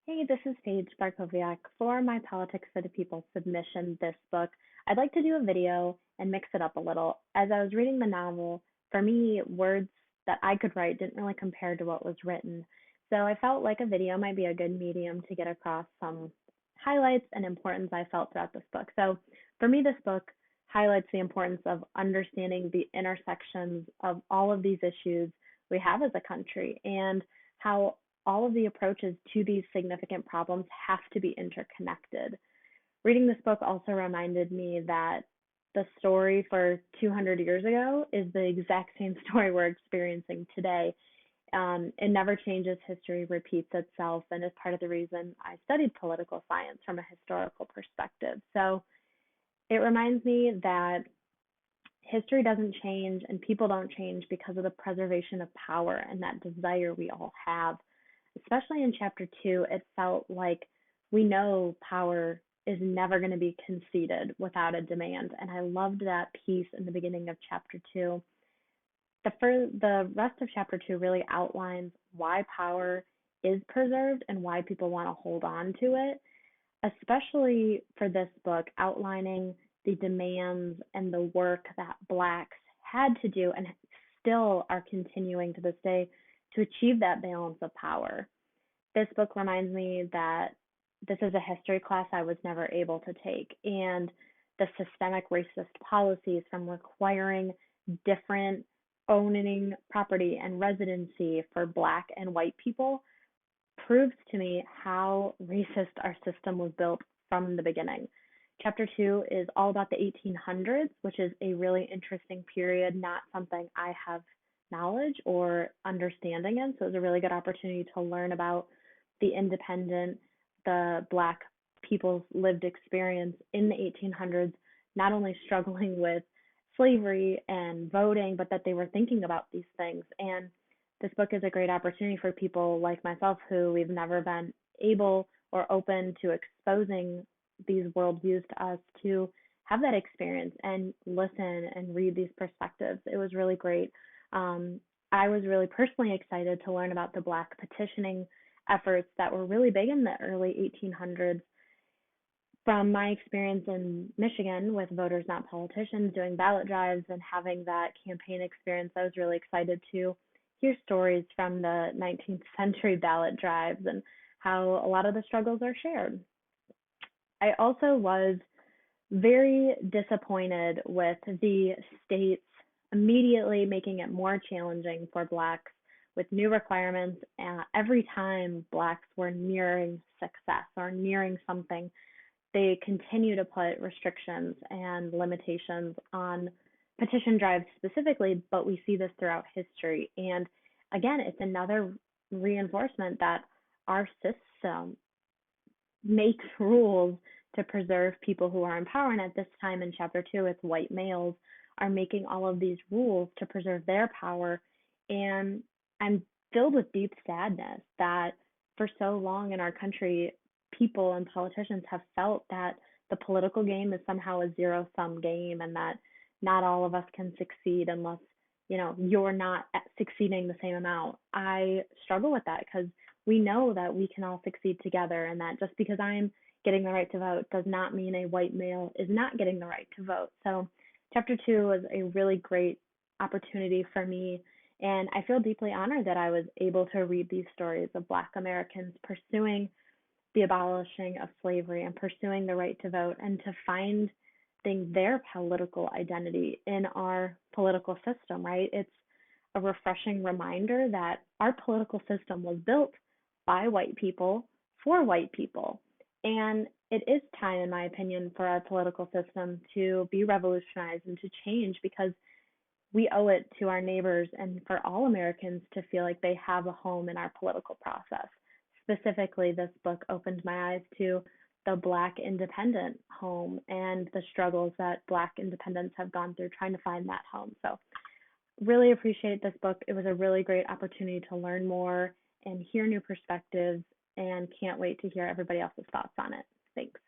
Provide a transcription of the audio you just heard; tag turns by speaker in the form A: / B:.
A: Hey, this is Paige Barkoviak for my Politics for the People submission this book. I'd like to do a video and mix it up a little. As I was reading the novel, for me, words that I could write didn't really compare to what was written. So I felt like a video might be a good medium to get across some highlights and importance I felt throughout this book. So for me, this book highlights the importance of understanding the intersections of all of these issues we have as a country and how all of the approaches to these significant problems have to be interconnected. Reading this book also reminded me that the story for 200 years ago is the exact same story we're experiencing today. It never changes, history repeats itself, and is part of the reason I studied political science from a historical perspective. So it reminds me that history doesn't change and people don't change because of the preservation of power and that desire we all have. Especially in chapter 2, it felt like we know power is never going to be conceded without a demand. And I loved that piece in the beginning of chapter 2. The rest of chapter 2 really outlines why power is preserved and why people want to hold on to it, especially for this book, outlining the demands and the work that Blacks had to do and still are continuing to this day to achieve that balance of power. This book reminds me that this is a history class I was never able to take, and the systemic racist policies from requiring different owning property and residency for Black and white people proves to me how racist our system was built from the beginning. Chapter 2 is all about the 1800s, which is a really interesting period, not something I have knowledge or understanding in. So it was a really good opportunity to learn about the Black people's lived experience in the 1800s, not only struggling with slavery and voting, but that they were thinking about these things. And this book is a great opportunity for people like myself who we've never been able or open to exposing these worldviews to us to have that experience and listen and read these perspectives. It was really great. I was really personally excited to learn about the Black petitioning efforts that were really big in the early 1800s. From my experience in Michigan with Voters Not Politicians, doing ballot drives and having that campaign experience, I was really excited to hear stories from the 19th century ballot drives and how a lot of the struggles are shared. I also was very disappointed with the states immediately making it more challenging for Blacks with new requirements every time Blacks were nearing success or nearing something. They continue to put restrictions and limitations on petition drives specifically, but we see this throughout history. And again, it's another reinforcement that our system makes rules to preserve people who are in power. And at this time in chapter 2, it's white males are making all of these rules to preserve their power. And I'm filled with deep sadness that for so long in our country, people and politicians have felt that the political game is somehow a zero-sum game and that not all of us can succeed unless you're not succeeding the same amount. I struggle with that because we know that we can all succeed together, and that just because I'm getting the right to vote does not mean a white male is not getting the right to vote. So chapter 2 was a really great opportunity for me, and I feel deeply honored that I was able to read these stories of Black Americans pursuing the abolishing of slavery and pursuing the right to vote and to find their political identity in our political system, right? It's a refreshing reminder that our political system was built by white people for white people. And it is time, in my opinion, for our political system to be revolutionized and to change because we owe it to our neighbors and for all Americans to feel like they have a home in our political process. Specifically, this book opened my eyes to the Black independent home and the struggles that Black independents have gone through trying to find that home. So really appreciate this book. It was a really great opportunity to learn more and hear new perspectives, and can't wait to hear everybody else's thoughts on it. Thanks.